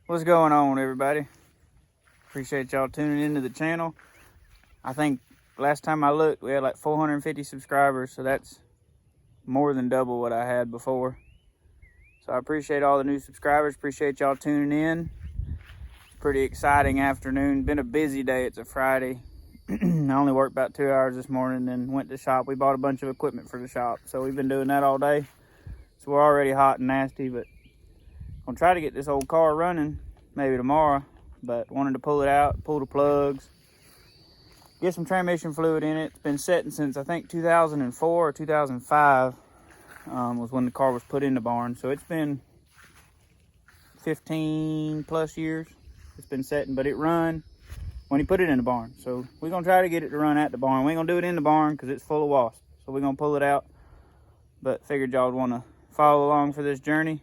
What's going on, everybody? Appreciate y'all tuning into the channel. I think last time I looked, we had like 450 subscribers, so that's more than double what I had before. So I appreciate all the new subscribers. Appreciate y'all tuning in. Pretty exciting afternoon. Been a busy day. It's a Friday. I only worked about 2 hours this morning, then went to the shop. We bought a bunch of equipment for the shop, so we've been doing that all day. So we're already hot and nasty, but I'm gonna try to get this old car running maybe tomorrow, but wanted to pull it out, pull the plugs, get some transmission fluid in it. It's been sitting since I think 2004 or 2005 was when the car was put in the barn. So it's been 15 plus years it's been sitting, but it run when he put it in the barn. So we're gonna try to get it to run at the barn. We ain't gonna do it in the barn because it's full of wasps. So we're gonna pull it out, but figured y'all would want to follow along for this journey.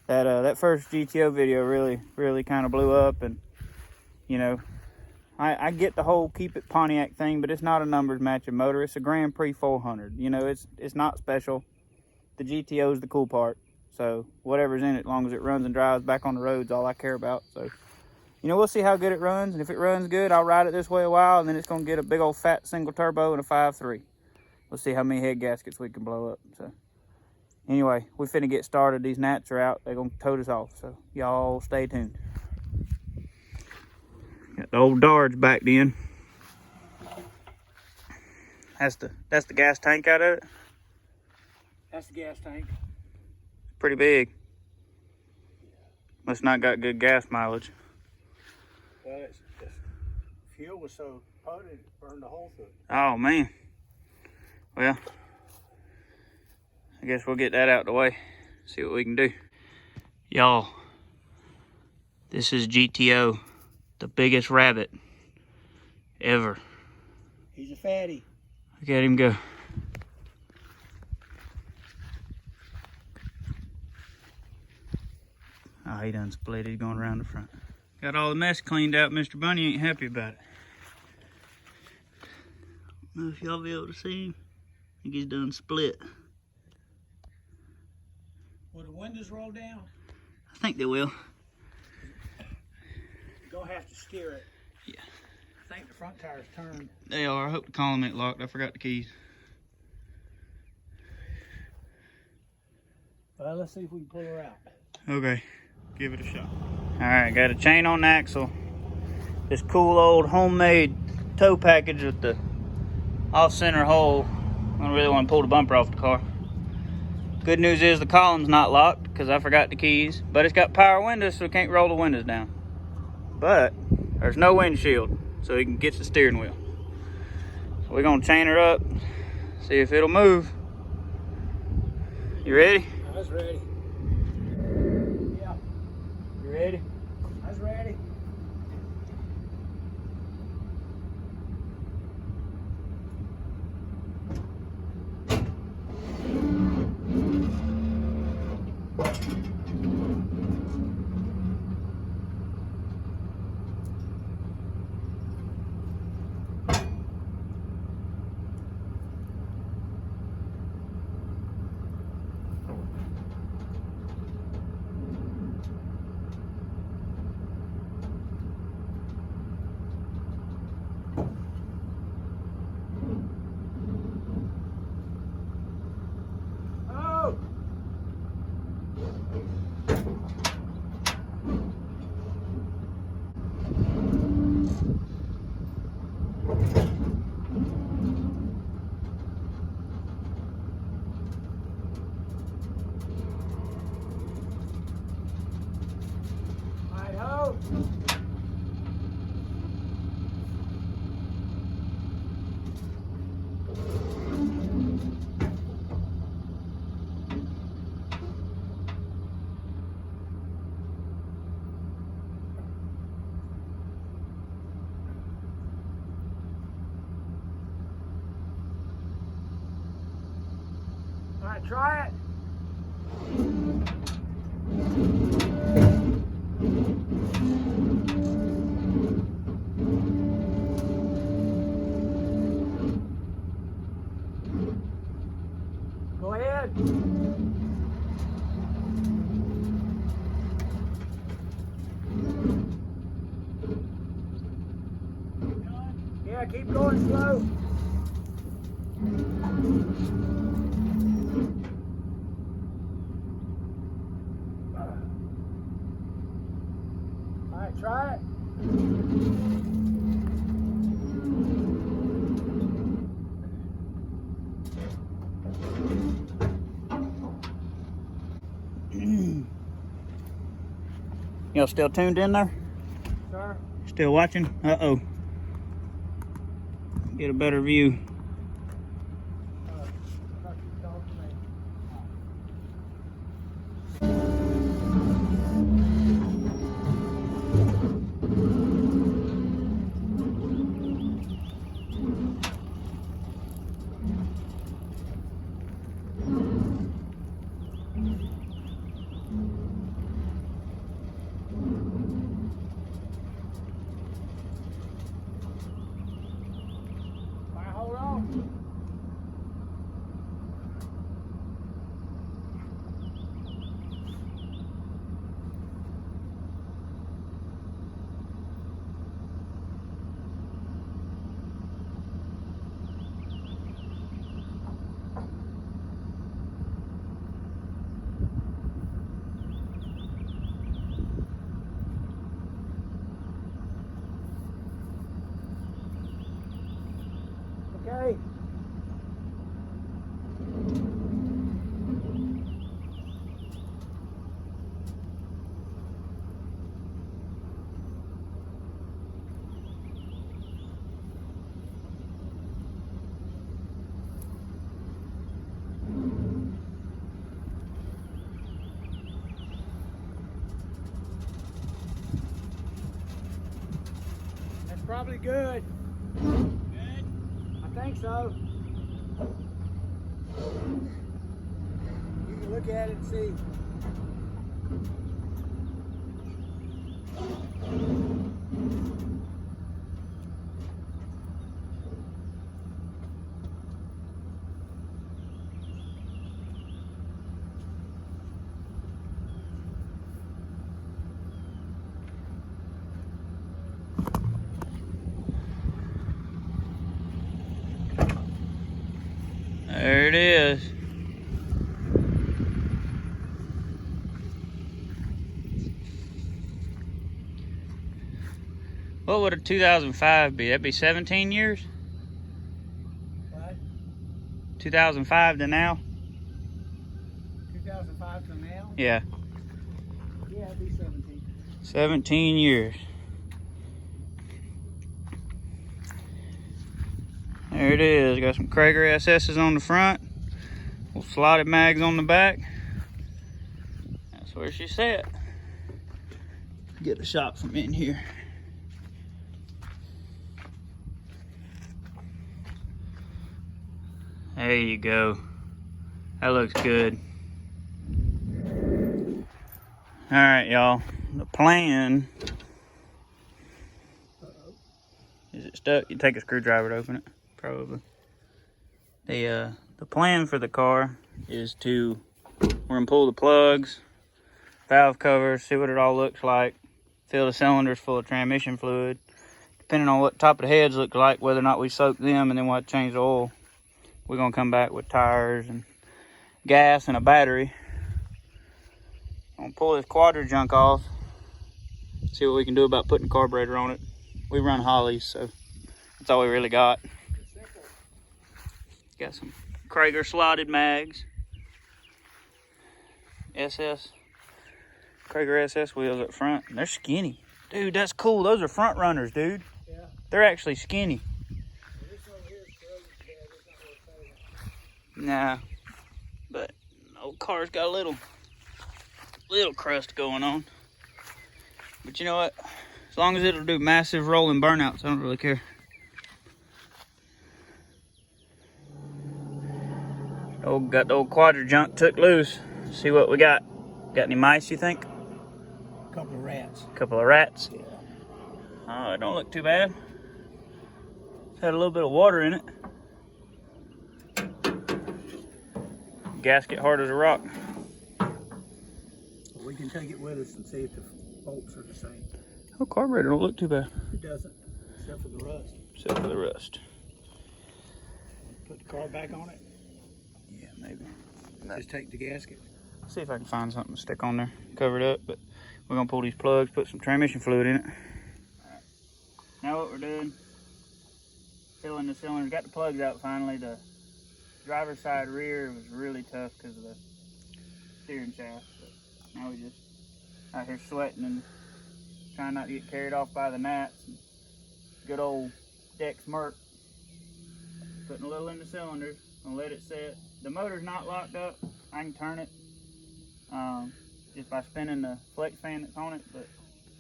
That first GTO video really kind of blew up, and you know, I get the whole keep it Pontiac thing, but it's not a numbers matching motor. It's a Grand Prix 400. You know, it's not special. The GTO is the cool part. So whatever's in it, as long as it runs and drives back on the road's all I care about. So, you know, we'll see how good it runs, and if it runs good, I'll ride it this way a while, and then it's gonna get a big old fat single turbo and a 5.3. We'll see how many head gaskets we can blow up. So anyway, we finna get started. These gnats are out. They're gonna tote us off. So y'all stay tuned. Got the old Dodge backed in. That's the gas tank out of it. That's the gas tank. Pretty big. Must not got good gas mileage. Well, it's fuel was so potent it burned the hole through. Oh man. Well, I guess we'll get that out of the way. See what we can do. Y'all, this is GTO, the biggest rabbit ever. He's a fatty. Look at him go. Oh, he done split. He's going around the front. Got all the mess cleaned out. Mr. Bunny ain't happy about it. I don't know if y'all be able to see him. I think he's done split. Will the windows roll down? I think they will. You're gonna have to steer it. Yeah. I think the front tire's turned. They are. I hope the column ain't locked. I forgot the keys. Well, let's see if we can pull her out. Okay, give it a shot. All right, got a chain on the axle. This cool old homemade tow package with the off-center hole. I don't really want to pull the bumper off the car. Good news is the column's not locked because I forgot the keys, but it's got power windows, so it can't roll the windows down. But there's no windshield, so you can get the steering wheel. So we're gonna chain her up, see if it'll move. You ready? I was ready. Yeah. You ready? I was ready. All right, try it. Go ahead. Yeah, keep going slow. All right, try it. Y'all still tuned in there? Sir? Still watching? Uh-oh. Get a better view. Hold on. Okay. That's probably good. Good? I think so. You can look at it and see. There it is. What would a 2005 be? That'd be 17 years? What? 2005 to now? 2005 to now? Yeah. Yeah, it'd be 17. 17 years. There it is. Got some Krager SS's on the front. Little slotted mags on the back. That's where she sat. Get a shot from in here. There you go. That looks good. All right, y'all. The plan. Is it stuck? You take a screwdriver to open it, probably. The plan for the car is to, we're gonna pull the plugs, valve covers, see what it all looks like, fill the cylinders full of transmission fluid. Depending on what top of the heads looks like, whether or not we soak them, and then we'll have to change the oil. We're gonna come back with tires and gas and a battery. I'm gonna pull this quadra junk off, see what we can do about putting a carburetor on it. We run Hollies, so that's all we really got. Got some Krager slotted mags. Krager SS wheels up front. They're skinny. Dude, that's cool. Those are front runners, dude. Yeah. They're actually skinny. Nah, but the old car's got a little crust going on. But you know what? As long as it'll do massive rolling burnouts, I don't really care. Got the old quadra junk took loose. See what we got. Got any mice, you think? A couple of rats. Couple of rats? Yeah. Oh, it don't look too bad. It's had a little bit of water in it. Gasket hard as a rock. We can take it with us and see if the bolts are the same. Oh, carburetor don't look too bad. It doesn't, except for the rust. except for the rust. Put the car back on it. Yeah, maybe. Just take the gasket. See if I can find something to stick on there, cover it up. But we're gonna pull these plugs, put some transmission fluid in it. All right. Now what we're doing, filling the cylinders. Got the plugs out finally. The driver's side rear was really tough because of the steering shaft. But now we just out here sweating and trying not to get carried off by the gnats. Good old Dex Merc. Putting a little in the cylinders, gonna let it set. The motor's not locked up. I can turn it just by spinning the flex fan that's on it, but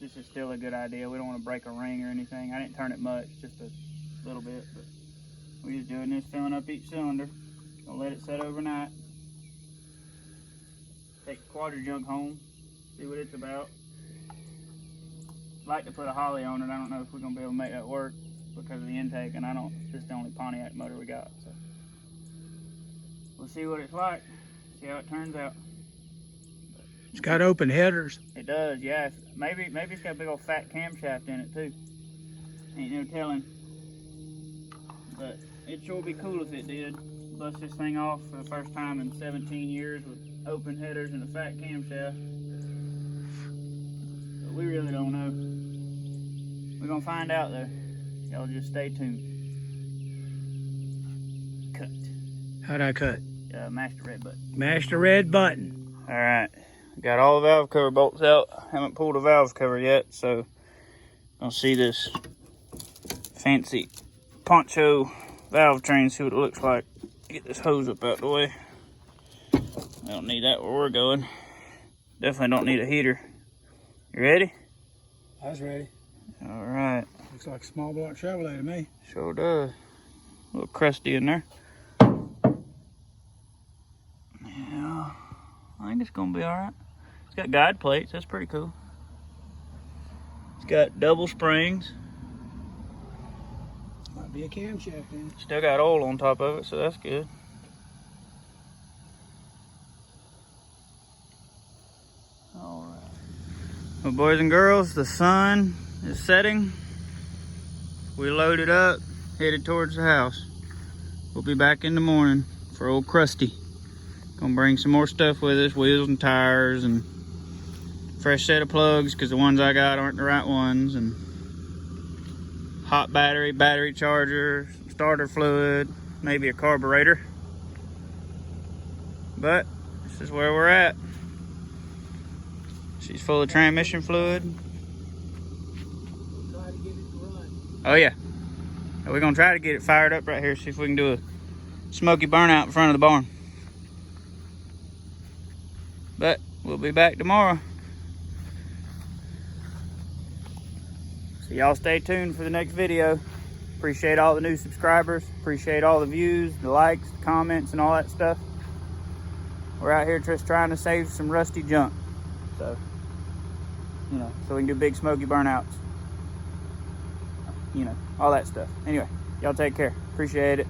this is still a good idea. We don't want to break a ring or anything. I didn't turn it much, just a little bit, but we're just doing this, filling up each cylinder. Gonna let it set overnight. Take the quadra junk home, see what it's about. Like to put a Holly on it. I don't know if we're gonna be able to make that work because of the intake, and this is the only Pontiac motor we got, so we'll see what it's like, see how it turns out. It's got open headers. It does, yeah. Maybe it's got a big old fat camshaft in it too. Ain't no telling. But it sure would be cool if it did. Bust this thing off for the first time in 17 years with open headers and a fat camshaft. But we really don't know. We're gonna find out though. Y'all just stay tuned. Cut. How'd I cut? Mash the red button. Mash the red button. All right. Got all the valve cover bolts out. Haven't pulled a valve cover yet, so I'll see this fancy poncho valve train, see what it looks like. Get this hose up out the way. I don't need that where we're going. Definitely don't need a heater. You ready? I was ready. All right. Looks like a small block Chevrolet to me. Sure does. A little crusty in there. Yeah, I think it's gonna be all right. It's got guide plates, that's pretty cool. It's got double springs. Might be a camshaft in it. Still got oil on top of it, so that's good. All right. Well, boys and girls, the sun is setting. We loaded up, headed towards the house. We'll be back in the morning for old Krusty. Gonna bring some more stuff with us, wheels and tires and fresh set of plugs because the ones I got aren't the right ones, and hot battery charger, starter fluid, maybe a carburetor. But this is where we're at. She's full of transmission fluid. Try to get it to run. Oh yeah. We're gonna try to get it fired up right here, see if we can do a smoky burnout in front of the barn. But we'll be back tomorrow. So y'all stay tuned for the next video. Appreciate all the new subscribers. Appreciate all the views, the likes, the comments, and all that stuff. We're out here just trying to save some rusty junk. So, you know, so we can do big smoky burnouts. You know, all that stuff. Anyway, y'all take care. Appreciate it.